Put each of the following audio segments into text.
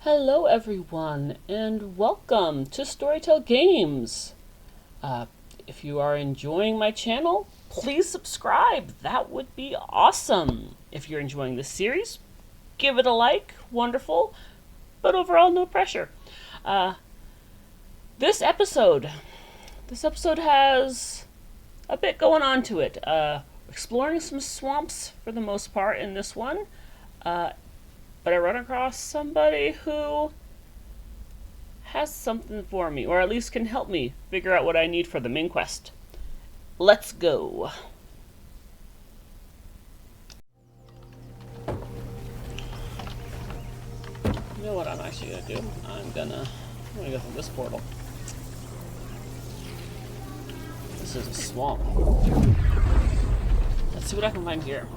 Hello everyone, and welcome to Storytell Games. Uh, if you are enjoying my channel, please subscribe. That would be awesome. If you're enjoying this series, give it a like. Wonderful. But overall, no pressure. Uh, this episode has a bit going on to it. Exploring some swamps for the most part in this one. But I run across somebody who has something for me, or at least can help me figure out what I need for the main quest. Let's go. You know what I'm actually gonna do? I'm gonna go through this portal. This is a swamp. Let's see what I can find here.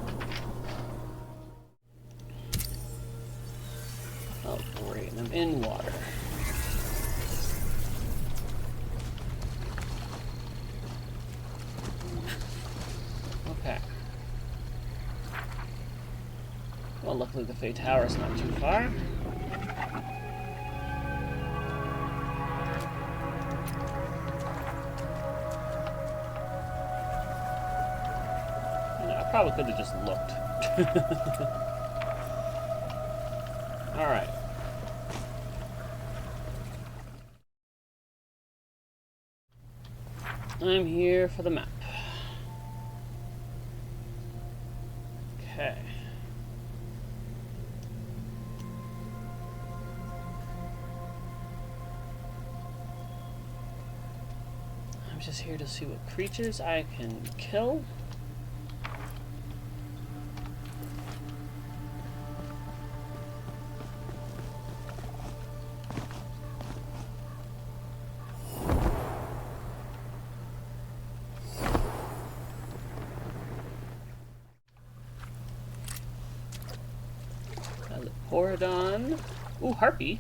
Oh great, I'm in water. Okay. Well, luckily the Fey Tower's not too far. I probably could have just looked. Alright. I'm here for the map. Okay. I'm just here to see what creatures I can kill. Poradon. Ooh, harpy.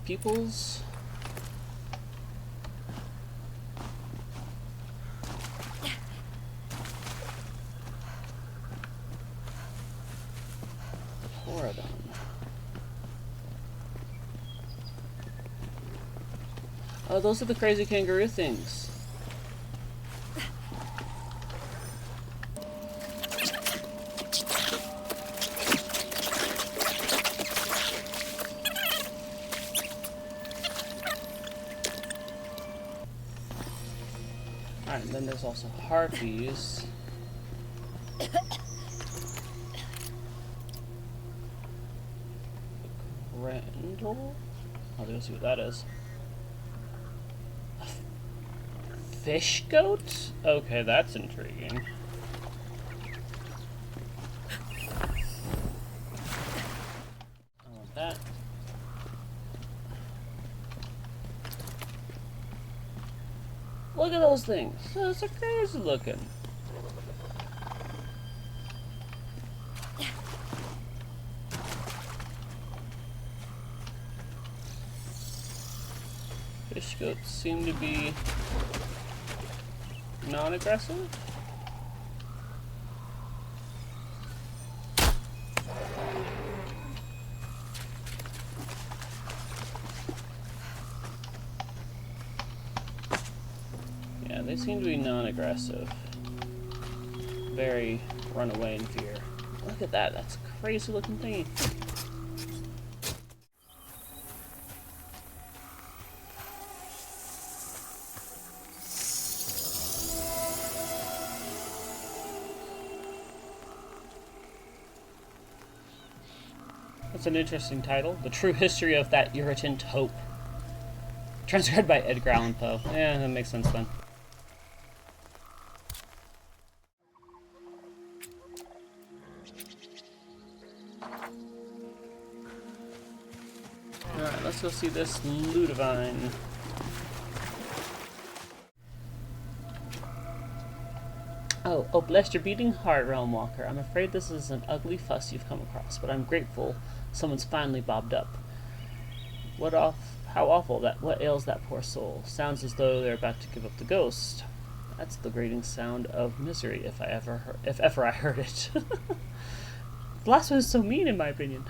Pupils. Poradon. Oh, those are the crazy kangaroo things. Alright, and then there's also harpies. Grendel? I'll go see what that is. A fish goat? Okay, that's intriguing. I want that. Look at those things. Those are crazy looking. Fish goats seem to be non-aggressive. Yeah, they seem to be non-aggressive. Very run away in fear. Look at that, that's a crazy looking thing. That's an interesting title. The True History of That Irritant Hope. Transcribed by Edgar Allan Poe. Yeah, that makes sense then. Alright, let's go see this Ludivine. Oh, bless your beating heart, Realm Walker. I'm afraid this is an ugly fuss you've come across, but I'm grateful someone's finally bobbed up. How awful what ails that poor soul? Sounds as though they're about to give up the ghost. That's the grating sound of misery, if ever I heard it. The last one is so mean, in my opinion.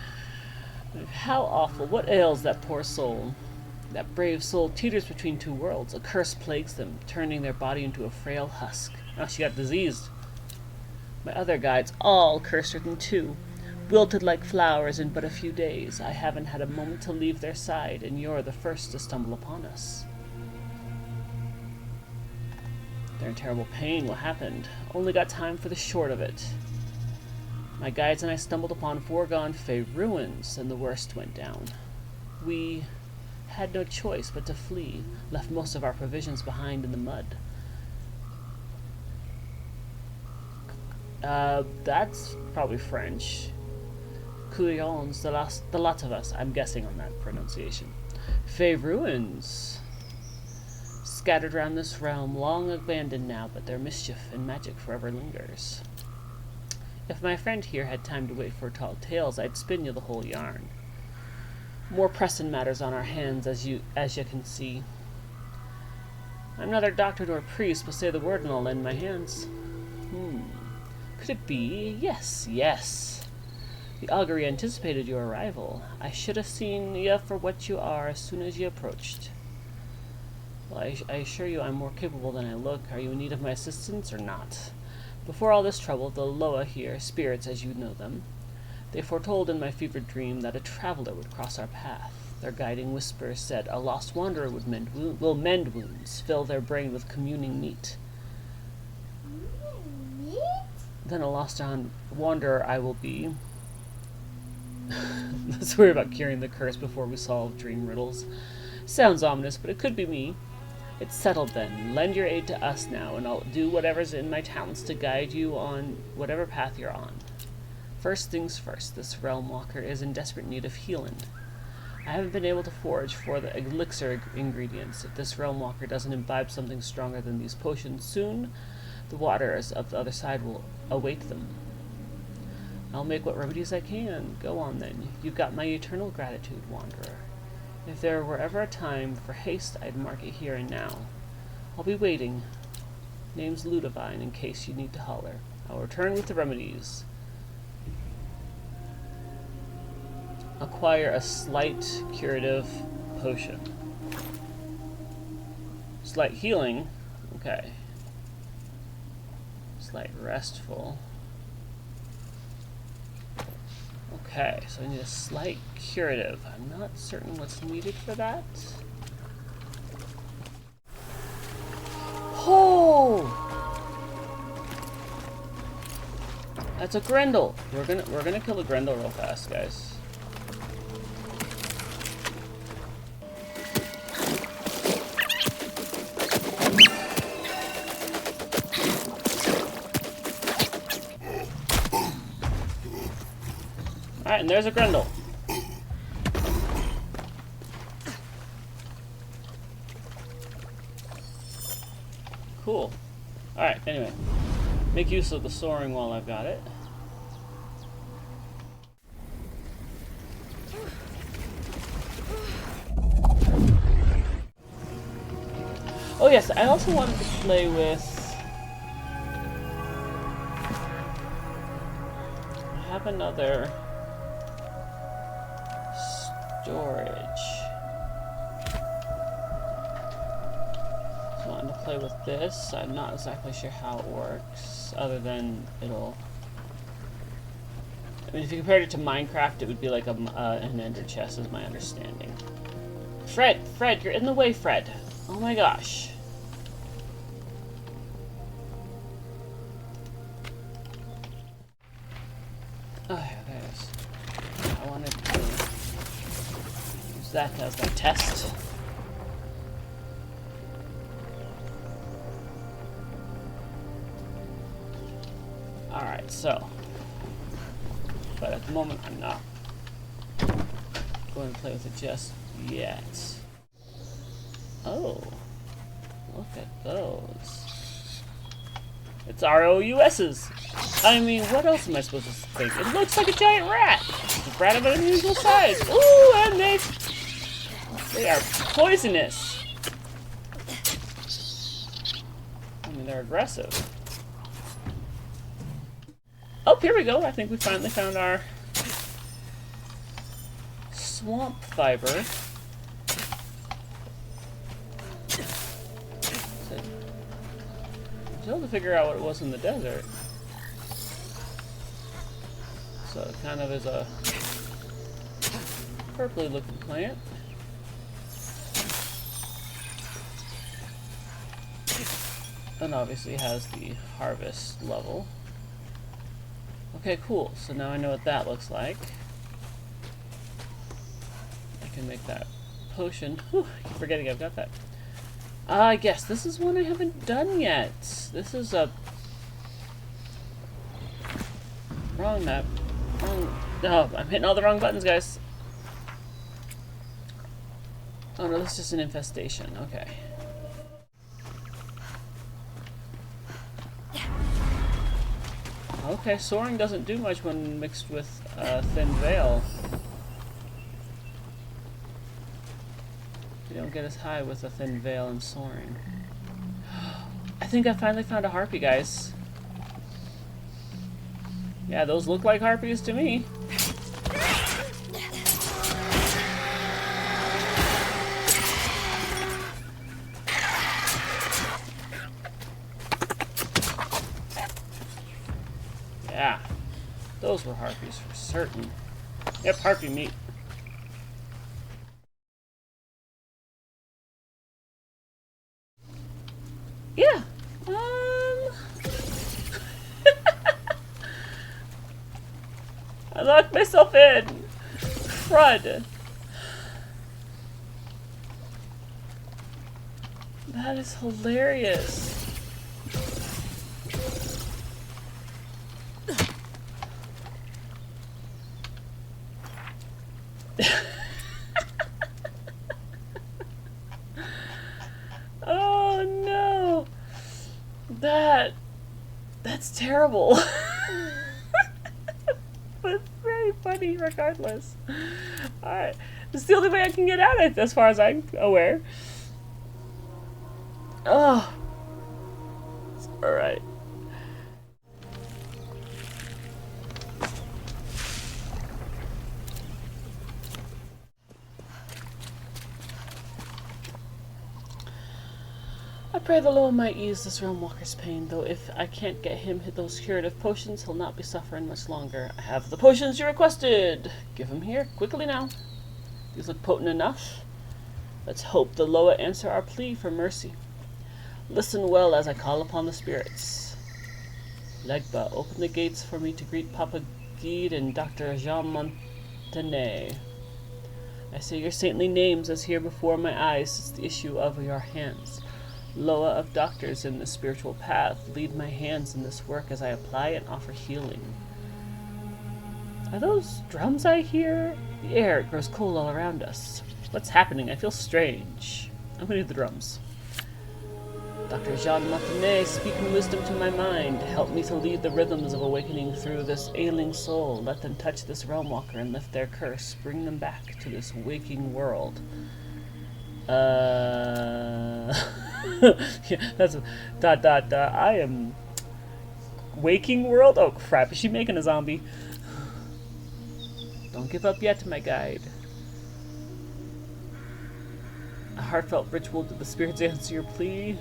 How awful. What ails that poor soul? That brave soul teeters between two worlds. A curse plagues them, turning their body into a frail husk. Oh, she got diseased. My other guides, all curse-stricken too, wilted like flowers in but a few days. I haven't had a moment to leave their side, and you're the first to stumble upon us. They're in terrible pain. What happened? Only got time for the short of it. My guides and I stumbled upon foregone Fey ruins, and the worst went down. We had no choice but to flee, left most of our provisions behind in the mud. That's probably French. Couillons, the lot of us. I'm guessing on that pronunciation. Fey ruins. Scattered around this realm, long abandoned now, but their mischief and magic forever lingers. If my friend here had time to wait for tall tales, I'd spin you the whole yarn. More pressing matters on our hands, as you can see. I'm neither doctor nor priest, but say the word and I'll lend my hands. Could it be? Yes. The augury anticipated your arrival. I should have seen you for what you are as soon as you approached. Well, I assure you I'm more capable than I look. Are you in need of my assistance or not? Before all this trouble, the Loa here, spirits as you know them, they foretold in my fevered dream that a traveler would cross our path. Their guiding whisper said a lost wanderer will mend wounds, fill their brain with communing meat. Then a lost wanderer I will be. Let's worry about curing the curse before we solve dream riddles. Sounds ominous, but it could be me. It's settled then. Lend your aid to us now, and I'll do whatever's in my talents to guide you on whatever path you're on. First things first, this realm walker is in desperate need of healing. I haven't been able to forage for the elixir ingredients. If this realm walker doesn't imbibe something stronger than these potions soon, the waters of the other side will await them. I'll make what remedies I can. Go on then. You've got my eternal gratitude, wanderer. If there were ever a time for haste, I'd mark it here and now. I'll be waiting. Name's Ludovine, in case you need to holler. I'll return with the remedies. Acquire a slight curative potion. Slight healing. Okay. Slight restful. Okay, so I need a slight curative. I'm not certain what's needed for that. Oh! That's a Grendel. We're gonna kill the Grendel real fast, guys. Alright, and there's a Grendel. Cool. Alright, anyway. Make use of the soaring while I've got it. Oh yes, I also wanted to play with... I have another... storage. So I wanted to play with this. I'm not exactly sure how it works, other than it'll... I mean, if you compared it to Minecraft, it would be like an ender chest, is my understanding. Fred, you're in the way, Fred. Oh my gosh. Oh, yeah, there it is. I wanted to use that as my test. Alright, so. But at the moment, I'm not going to play with it just yet. Oh, look at those. It's ROUS's. I mean, what else am I supposed to think? It looks like a giant rat. It's a rat of an unusual size. Ooh, and they are poisonous. I mean, they're aggressive. Oh, here we go. I think we finally found our swamp fiber. Still to figure out what it was in the desert. So it kind of is a purpley looking plant. And obviously has the harvest level. Okay, cool. So now I know what that looks like. I can make that potion. Whew, I keep forgetting I've got that. Yes, this is one I haven't done yet. This is a... Wrong map. Wrong... Oh, I'm hitting all the wrong buttons, guys. Oh no, this is just an infestation. Okay. Okay, soaring doesn't do much when mixed with thin veil. You don't get as high with a thin veil and soaring. I think I finally found a harpy, guys. Yeah, those look like harpies to me. Yeah, those were harpies for certain. Yep, harpy meat. Yeah. I locked myself in. Crud. That is hilarious. Oh no. That's terrible. But it's very funny regardless. Alright. It's the only way I can get out of it as far as I'm aware. Oh. Alright. I pray the Lord might ease this realm walker's pain, though if I can't get him those curative potions, he'll not be suffering much longer. I have the potions you requested. Give them here, quickly now. These look potent enough. Let's hope the Loa answer our plea for mercy. Listen well as I call upon the spirits. Legba, open the gates for me to greet Papa Guide and Dr. Jean Montanet. I say your saintly names as here before my eyes is the issue of your hands. Loa of doctors in the spiritual path, lead my hands in this work as I apply and offer healing. Are those drums I hear? The air grows cold all around us. What's happening? I feel strange. I'm gonna do the drums. Dr. Jean Montanet, speaking wisdom to my mind, help me to lead the rhythms of awakening through this ailing soul. Let them touch this realm walker and lift their curse. Bring them back to this waking world. Yeah, that's a, ... I am waking world? Oh crap, is she making a zombie? Don't give up yet, my guide. A heartfelt ritual. Did the spirits answer your plea?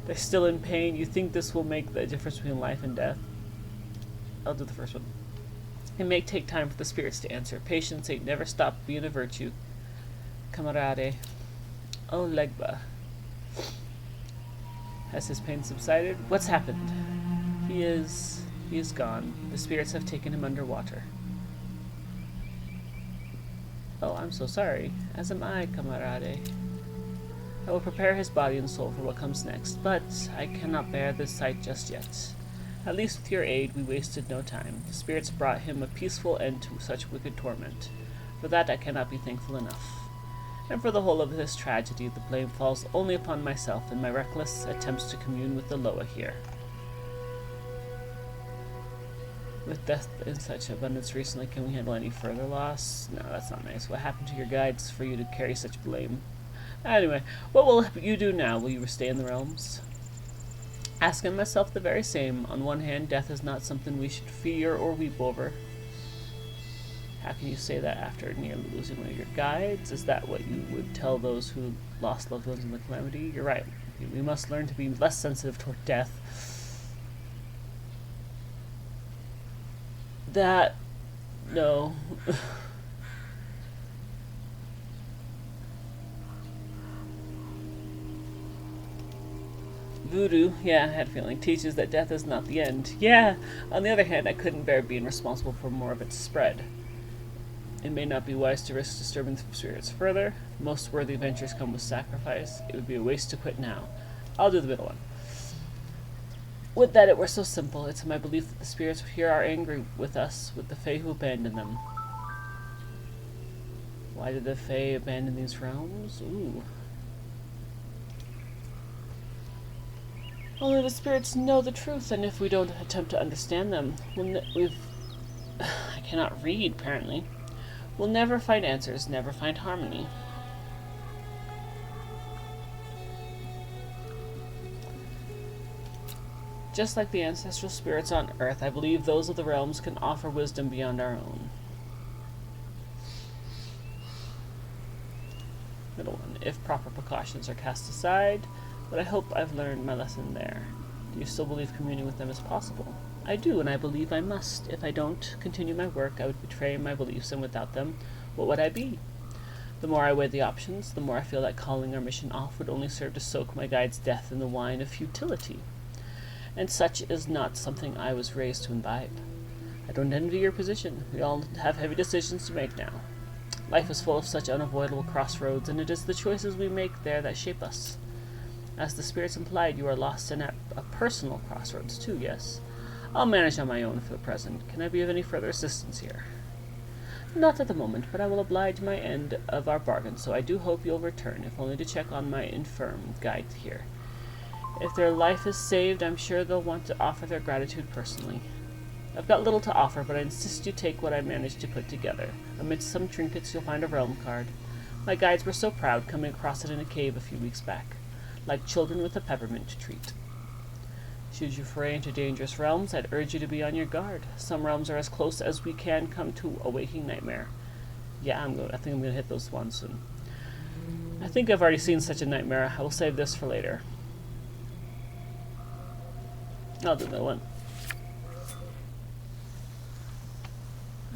They're still in pain. You think this will make the difference between life and death? I'll do the first one. It may take time for the spirits to answer. Patience ain't never stopped being a virtue. Camarade. Oh, Legba. Has his pain subsided? What's happened? He is gone. The spirits have taken him underwater. Oh, I'm so sorry. As am I, camarade. I will prepare his body and soul for what comes next, but I cannot bear this sight just yet. At least with your aid, we wasted no time. The spirits brought him a peaceful end to such wicked torment. For that I cannot be thankful enough. And for the whole of this tragedy, the blame falls only upon myself and my reckless attempts to commune with the Loa here. With death in such abundance recently, can we handle any further loss? No, that's not nice. What happened to your guides for you to carry such blame? Anyway, what will you do now? Will you stay in the realms? Asking myself the very same. On one hand, death is not something we should fear or weep over. How can you say that after nearly losing one of your guides? Is that what you would tell those who lost loved ones in the calamity? You're right. We must learn to be less sensitive toward death. That... no. Voodoo, yeah, I had a feeling, teaches that death is not the end. Yeah, on the other hand, I couldn't bear being responsible for more of its spread. It may not be wise to risk disturbing the spirits further. Most worthy ventures come with sacrifice. It would be a waste to quit now. I'll do the middle one. Would that it were so simple. It's my belief that the spirits here are angry with us, with the Fae who abandoned them. Why did the Fae abandon these realms? Ooh. Only the spirits know the truth, and if we don't attempt to understand them, I cannot read, apparently. We'll never find answers, never find harmony. Just like the ancestral spirits on Earth, I believe those of the realms can offer wisdom beyond our own. Middle one. If proper precautions are cast aside, but I hope I've learned my lesson there. Do you still believe communing with them is possible? I do, and I believe I must. If I don't continue my work, I would betray my beliefs, and without them, what would I be? The more I weigh the options, the more I feel that calling our mission off would only serve to soak my guide's death in the wine of futility. And such is not something I was raised to imbibe. I don't envy your position. We all have heavy decisions to make now. Life is full of such unavoidable crossroads, and it is the choices we make there that shape us. As the spirits implied, you are lost in a personal crossroads too, yes? I'll manage on my own for the present. Can I be of any further assistance here? Not at the moment, but I will oblige my end of our bargain, so I do hope you'll return, if only to check on my infirm guide here. If their life is saved, I'm sure they'll want to offer their gratitude personally. I've got little to offer, but I insist you take what I managed to put together. Amidst some trinkets, you'll find a realm card. My guides were so proud coming across it in a cave a few weeks back. Like children with a peppermint treat. Should you foray into dangerous realms, I'd urge you to be on your guard. Some realms are as close as we can come to a waking nightmare. Yeah, I think I'm going to hit those ones soon. I think I've already seen such a nightmare. I will save this for later. I'll do that one.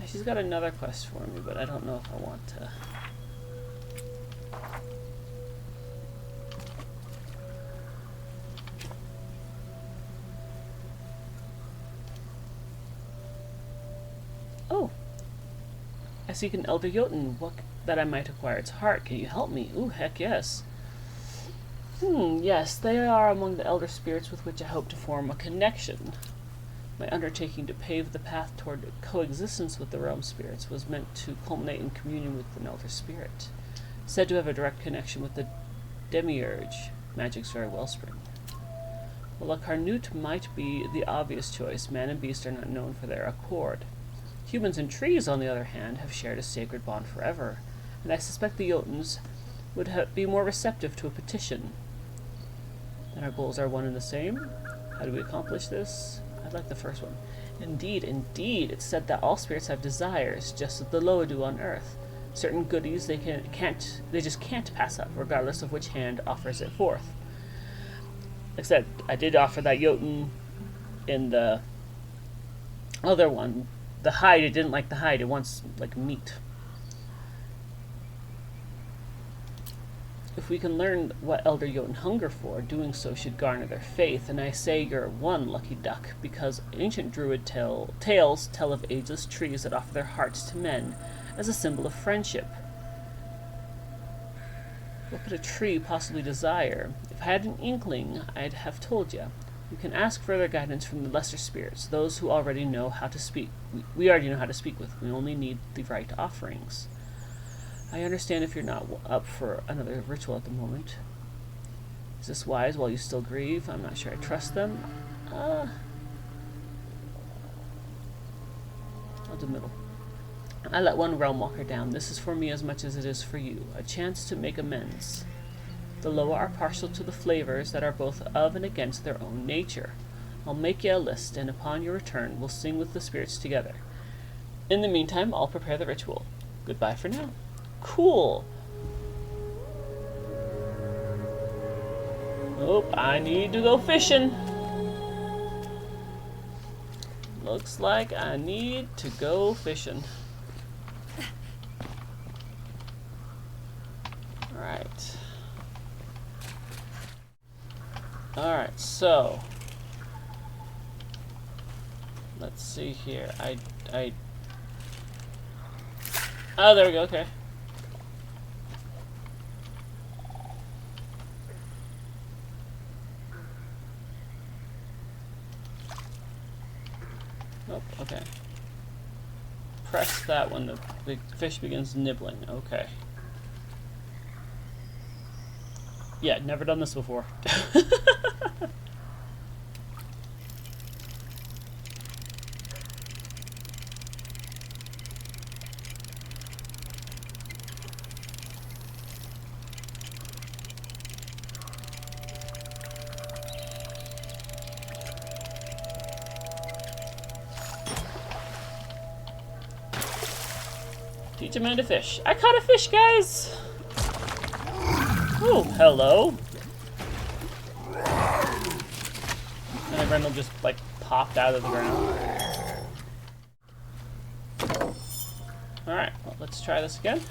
She's got another quest for me, but I don't know if I want to. Oh, I seek an elder Jotun. What that I might acquire its heart. Can you help me? Ooh, heck yes. Yes, they are among the elder spirits with which I hope to form a connection. My undertaking to pave the path toward coexistence with the realm spirits was meant to culminate in communion with an elder spirit, said to have a direct connection with the demiurge, magic's very wellspring. While a Carnute might be the obvious choice, man and beast are not known for their accord. Humans and trees, on the other hand, have shared a sacred bond forever, and I suspect the Jotuns would be more receptive to a petition. Then our goals are one and the same? How do we accomplish this? I'd like the first one. Indeed, it's said that all spirits have desires, just as the Loa do on Earth. Certain goodies they just can't pass up, regardless of which hand offers it forth. Like I said, I did offer that Jotun in the other one. The hide, it didn't like the hide, it wants, like, meat. If we can learn what Elder Jotun hunger for, doing so should garner their faith, and I say you're one lucky duck, because ancient druid tales tell of ageless trees that offer their hearts to men as a symbol of friendship. What could a tree possibly desire? If I had an inkling, I'd have told you. You can ask further guidance from the lesser spirits, those who already know how to speak. We already know how to speak with. We only need the right offerings. I understand if you're not up for another ritual at the moment. Is this wise while you still grieve? I'm not sure I trust them. I'll do middle. I let one realm walker down. This is for me as much as it is for you. A chance to make amends. The Loa are partial to the flavors that are both of and against their own nature. I'll make you a list, and upon your return, we'll sing with the spirits together. In the meantime, I'll prepare the ritual. Goodbye for now. Cool. Oh, I need to go fishing. Looks like I need to go fishing. Alright. Alright, so let's see here. Oh, there we go, okay. Nope, okay. Press that when the fish begins nibbling. Okay. Yeah, never done this before. Teach a man to fish. I caught a fish, guys! Oh, hello. And the Grendel just, like, popped out of the ground. Alright, well, let's try this again.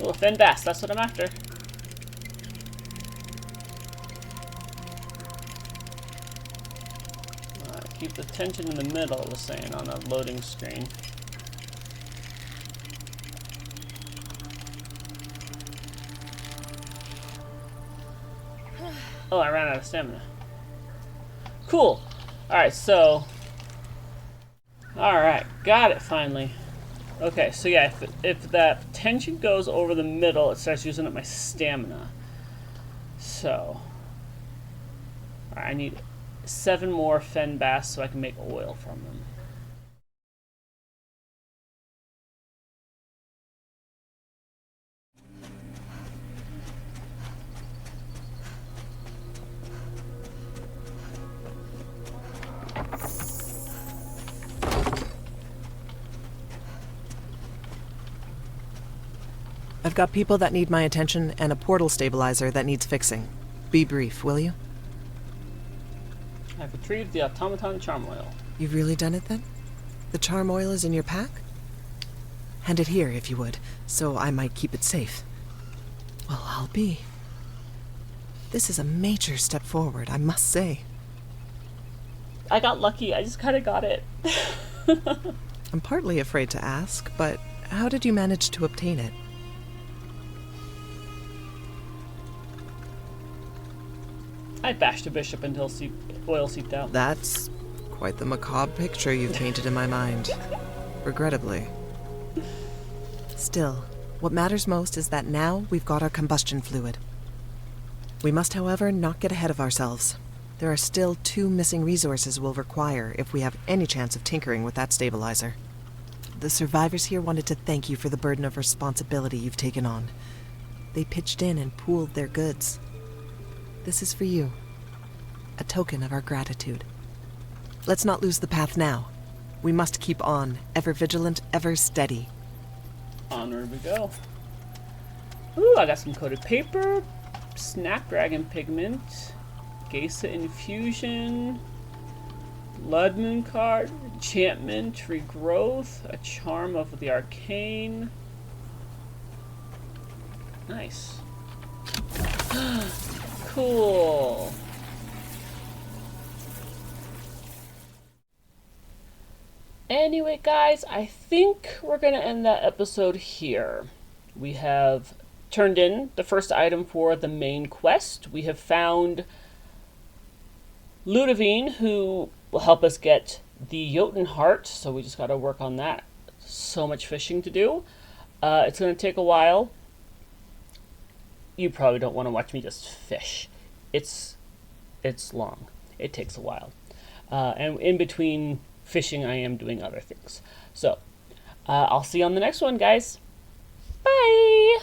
Oh, a fin bass, that's what I'm after. Keep the tension in the middle, it was saying on a loading screen. Oh, I ran out of stamina. Cool. Alright, so... Alright, got it finally. Okay, so yeah, if that tension goes over the middle, it starts using up my stamina. So... Alright, I need 7 more fen bass so I can make oil from them. I've got people that need my attention and a portal stabilizer that needs fixing. Be brief, will you? I've retrieved the automaton charm oil. You've really done it then? The charm oil is in your pack? Hand it here, if you would, so I might keep it safe. Well, I'll be. This is a major step forward, I must say. I got lucky, I just kinda got it. I'm partly afraid to ask, but how did you manage to obtain it? I bashed a bishop until oil seeped out. That's quite the macabre picture you've painted in my mind. Regrettably. Still, what matters most is that now we've got our combustion fluid. We must, however, not get ahead of ourselves. There are still 2 missing resources we'll require if we have any chance of tinkering with that stabilizer. The survivors here wanted to thank you for the burden of responsibility you've taken on. They pitched in and pooled their goods. This is for you. A token of our gratitude. Let's not lose the path now. We must keep on, ever vigilant, ever steady. Onward we go. Ooh, I got some coated paper, snapdragon pigment, Geisa infusion, blood moon card, enchantment, regrowth, a charm of the arcane. Nice. Cool. Anyway, guys, I think we're going to end that episode here. We have turned in the first item for the main quest. We have found Ludovine, who will help us get the Jotun heart, so we just got to work on that. So much fishing to do. It's going to take a while. You probably don't want to watch me just fish. It's long. It takes a while. And in between fishing, I am doing other things. So, I'll see you on the next one, guys. Bye!